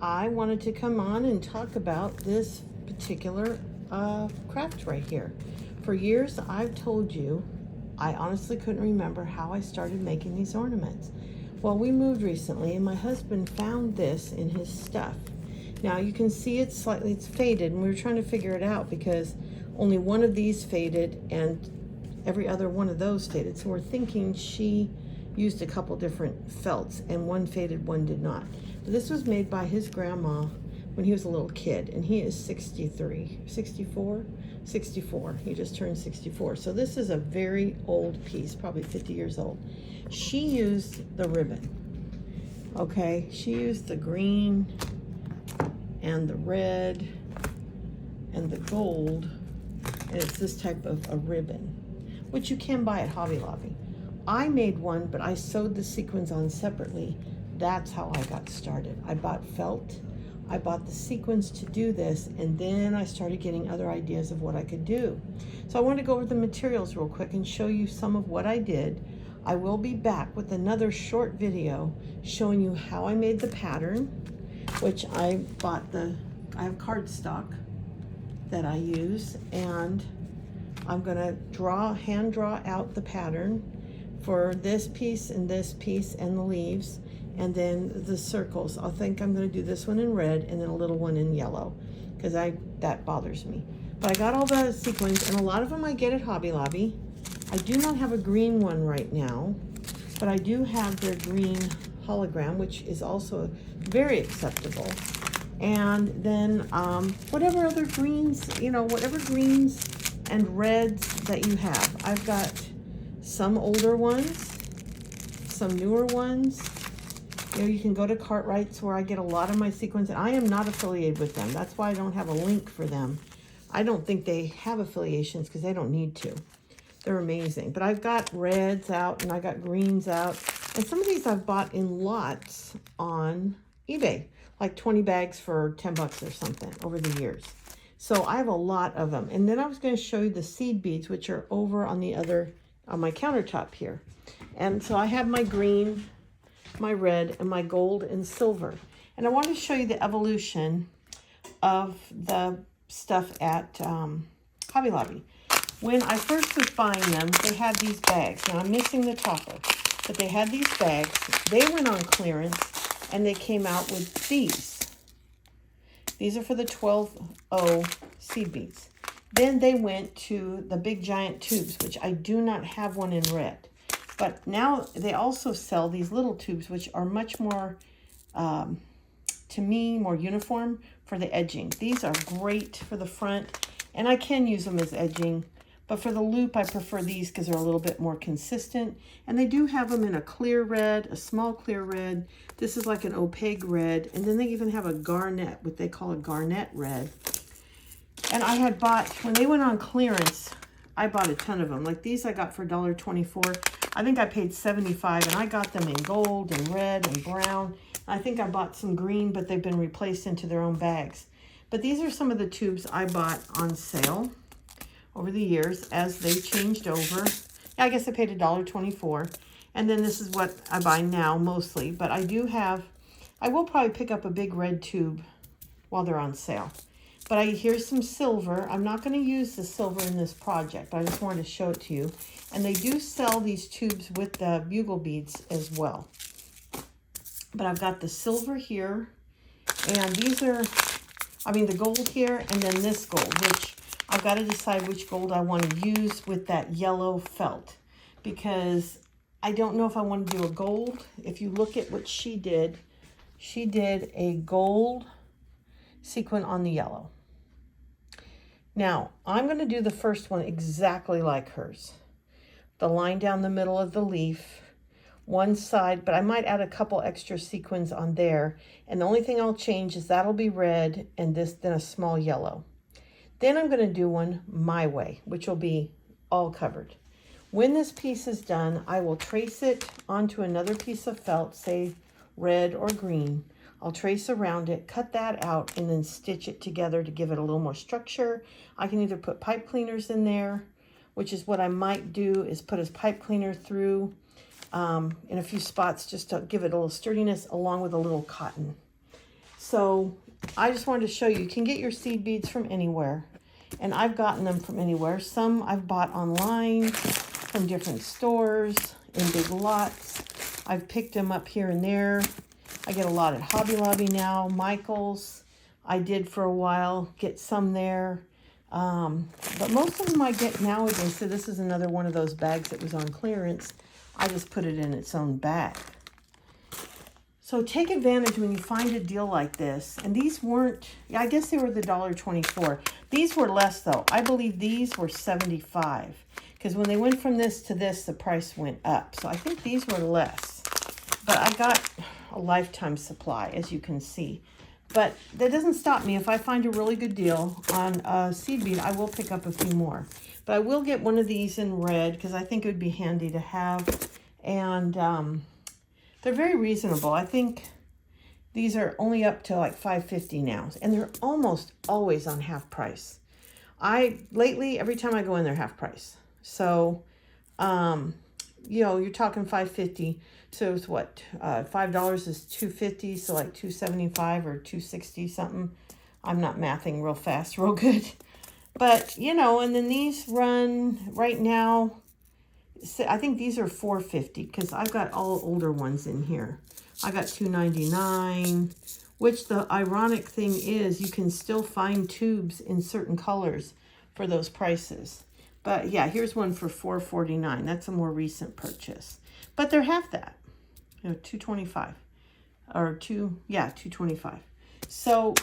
I wanted to come on and talk about this particular craft right here. For years, I've told you, I honestly couldn't remember how I started making these ornaments. Well, we moved recently and my husband found this in his stuff. Now you can see it's faded, and we were trying to figure it out because only one of these faded and every other one of those faded. So we're thinking she used a couple different felts and one faded, one did not. But this was made by his grandma when he was a little kid, and he is 64. He just turned 64. So this is a very old piece, probably 50 years old. She used the ribbon, okay? She used the green and the red and the gold, and it's this type of a ribbon, which you can buy at Hobby Lobby. I made one, but I sewed the sequins on separately. That's how I got started. I bought felt, I bought the sequins to do this, and then I started getting other ideas of what I could do. So I want to go over the materials real quick and show you some of what I did. I will be back with another short video showing you how I made the pattern, which I have cardstock that I use, and I'm gonna hand draw out the pattern for this piece and the leaves, and then the circles. I think I'm gonna do this one in red and then a little one in yellow, because that bothers me. But I got all the sequins, and a lot of them I get at Hobby Lobby. I do not have a green one right now, but I do have their green hologram, which is also very acceptable. And then whatever other greens, whatever greens and reds that you have. I've got some older ones, some newer ones. You can go to Cartwright's, where I get a lot of my sequins, and I am not affiliated with them. That's why I don't have a link for them. I don't think they have affiliations because they don't need to. They're amazing. But I've got reds out and I got greens out. And some of these I've bought in lots on eBay, like 20 bags for 10 bucks or something over the years. So I have a lot of them. And then I was going to show you the seed beads, which are over on my countertop here. And so I have my green, my red, and my gold and silver. And I want to show you the evolution of the stuff at Hobby Lobby. When I first was buying them, they had these bags. Now I'm missing the topper, but they had these bags. They went on clearance, and they came out with these. These are for the 12-0 seed beads. Then they went to the big giant tubes, which I do not have one in red. But now they also sell these little tubes, which are much more, to me, more uniform for the edging. These are great for the front, and I can use them as edging. But for the loop, I prefer these because they're a little bit more consistent. And they do have them in a clear red, a small clear red. This is like an opaque red. And then they even have a garnet, what they call a garnet red. And I had bought, when they went on clearance, I bought a ton of them. Like these I got for $1.24. I think I paid $75, and I got them in gold and red and brown. I think I bought some green, but they've been replaced into their own bags. But these are some of the tubes I bought on sale over the years as they changed over. Yeah, I guess I paid $1.24. And then this is what I buy now mostly. But I will probably pick up a big red tube while they're on sale. But here's some silver. I'm not going to use the silver in this project, but I just wanted to show it to you. And they do sell these tubes with the bugle beads as well. But I've got the silver here, and these are, the gold here, and then this gold, which I've got to decide which gold I want to use with that yellow felt, because I don't know if I want to do a gold. If you look at what she did a gold sequin on the yellow. Now, I'm going to do the first one exactly like hers. The line down the middle of the leaf, one side, but I might add a couple extra sequins on there. And the only thing I'll change is that'll be red, and then a small yellow. Then I'm going to do one my way, which will be all covered. When this piece is done, I will trace it onto another piece of felt, say red or green. I'll trace around it, cut that out, and then stitch it together to give it a little more structure. I can either put pipe cleaners in there, which is what I might do, is put a pipe cleaner through in a few spots just to give it a little sturdiness, along with a little cotton. So I just wanted to show you, you can get your seed beads from anywhere. And I've gotten them from anywhere. Some I've bought online from different stores in big lots. I've picked them up here and there. I get a lot at Hobby Lobby now, Michael's. I did for a while, get some there. But most of them I get nowadays. So this is another one of those bags that was on clearance. I just put it in its own bag. So take advantage when you find a deal like this. And these weren't, I guess they were the $1.24. These were less though. I believe these were $75. Because when they went from this to this, the price went up. So I think these were less. But I got a lifetime supply, as you can see. But that doesn't stop me. If I find a really good deal on a seed bead, I will pick up a few more. But I will get one of these in red because I think it would be handy to have. And they're very reasonable. I think these are only up to like $5.50 now. And they're almost always on half price. Lately, every time I go in, they're half price. So, you know, you're talking $5.50. So it's what, $5 is $2.50, so like $2.75 or $2.60 something. I'm not mathing real fast, real good. But, you know, and then these run right now, I think these are $4.50 because I've got all older ones in here. I got $2.99, which the ironic thing is you can still find tubes in certain colors for those prices. But yeah, here's one for $4.49. That's a more recent purchase. But they're half that. You know, $2.25 or $2.25. So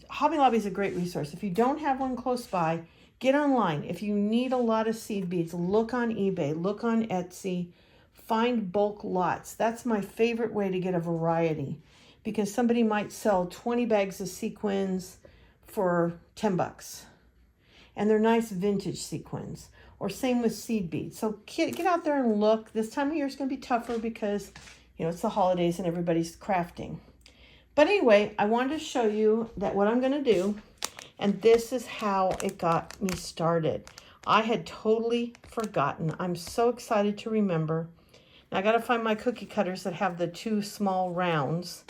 Hobby Lobby is a great resource. If you don't have one close by, get online. If you need a lot of seed beads, look on eBay, look on Etsy, find bulk lots. That's my favorite way to get a variety because somebody might sell 20 bags of sequins for 10 bucks. And they're nice vintage sequins. Or same with seed beads. So get out there and look. This time of year is going to be tougher because, you know, it's the holidays and everybody's crafting. But anyway, I wanted to show you that what I'm going to do, and this is how it got me started. I had totally forgotten. I'm so excited to remember. Now I got to find my cookie cutters that have the 2 small rounds.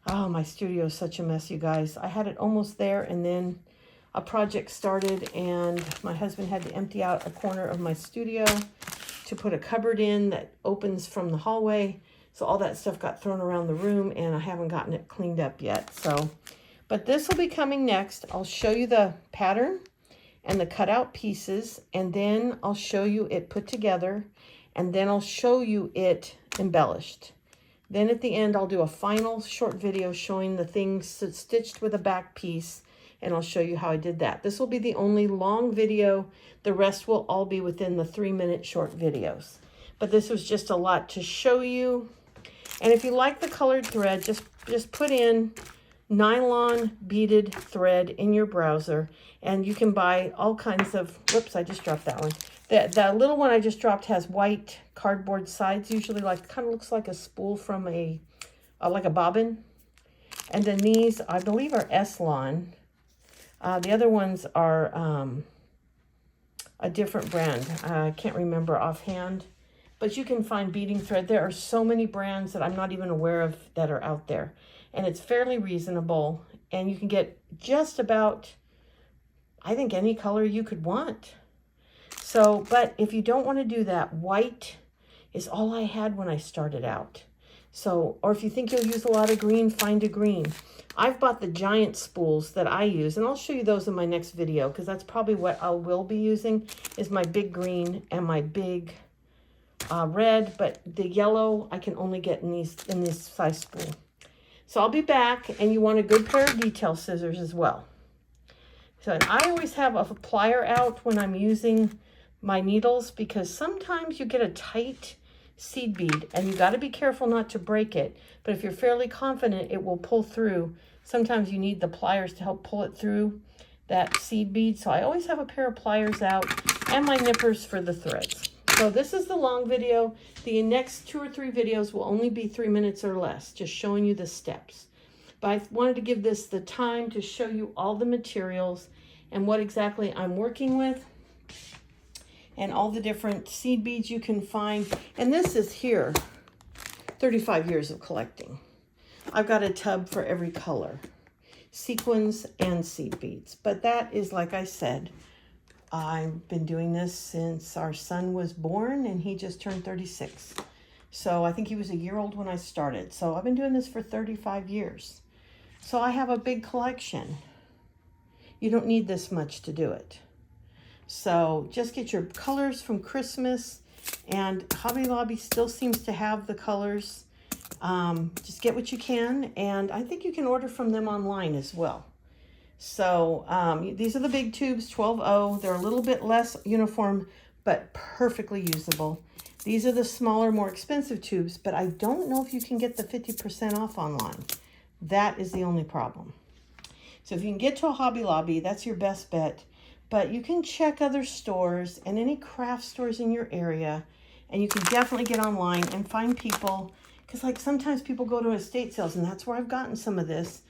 Oh, my studio is such a mess, you guys. I had it almost there, and then a project started, and my husband had to empty out a corner of my studio to put a cupboard in that opens from the hallway. So all that stuff got thrown around the room, and I haven't gotten it cleaned up yet. So, but this will be coming next. I'll show you the pattern and the cutout pieces, and then I'll show you it put together, and then I'll show you it embellished. Then at the end, I'll do a final short video showing the things stitched with a back piece, and I'll show you how I did that. This will be the only long video. The rest will all be within the 3-minute short videos. But this was just a lot to show you. And if you like the colored thread, just put in nylon beaded thread in your browser, and you can buy all kinds of, whoops, I just dropped that one. The little one I just dropped has white cardboard sides, usually like, kind of looks like a spool from like a bobbin. And then these, I believe, are Eslon. The other ones are a different brand. I can't remember offhand. But you can find beading thread. There are so many brands that I'm not even aware of that are out there. And it's fairly reasonable. And you can get just about, I think, any color you could want. So, but if you don't want to do that, white is all I had when I started out. So, or if you think you'll use a lot of green, find a green. I've bought the giant spools that I use, and I'll show you those in my next video because that's probably what I will be using is my big green and my big red, but the yellow I can only get in this size spool. So I'll be back, and you want a good pair of detail scissors as well. So I always have a plier out when I'm using my needles because sometimes you get a tight seed bead and you got to be careful not to break it. But if you're fairly confident it will pull through, sometimes you need the pliers to help pull it through that seed bead. So I always have a pair of pliers out and my nippers for the threads. So this is the long video. The next 2 or 3 videos will only be 3 minutes or less, just showing you the steps. But I wanted to give this the time to show you all the materials and what exactly I'm working with and all the different seed beads you can find. And this is here, 35 years of collecting. I've got a tub for every color, sequins and seed beads. But that is, like I said, I've been doing this since our son was born, and he just turned 36. So I think he was a year old when I started. So I've been doing this for 35 years. So I have a big collection. You don't need this much to do it. So just get your colors from Christmas, and Hobby Lobby still seems to have the colors. Just get what you can, and I think you can order from them online as well. So these are the big tubes, 12-0. They're a little bit less uniform, but perfectly usable. These are the smaller, more expensive tubes, but I don't know if you can get the 50% off online. That is the only problem. So if you can get to a Hobby Lobby, that's your best bet. But you can check other stores and any craft stores in your area, and you can definitely get online and find people, because like sometimes people go to estate sales, and that's where I've gotten some of this,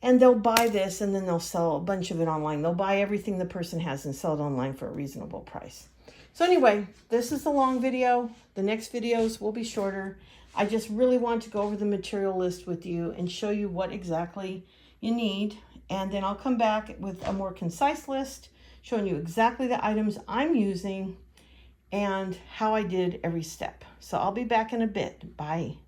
and they'll buy this and then they'll sell a bunch of it online. They'll buy everything the person has and sell it online for a reasonable price. So anyway, this is a long video. The next videos will be shorter. I just really want to go over the material list with you and show you what exactly you need. And then I'll come back with a more concise list showing you exactly the items I'm using and how I did every step. So I'll be back in a bit. Bye.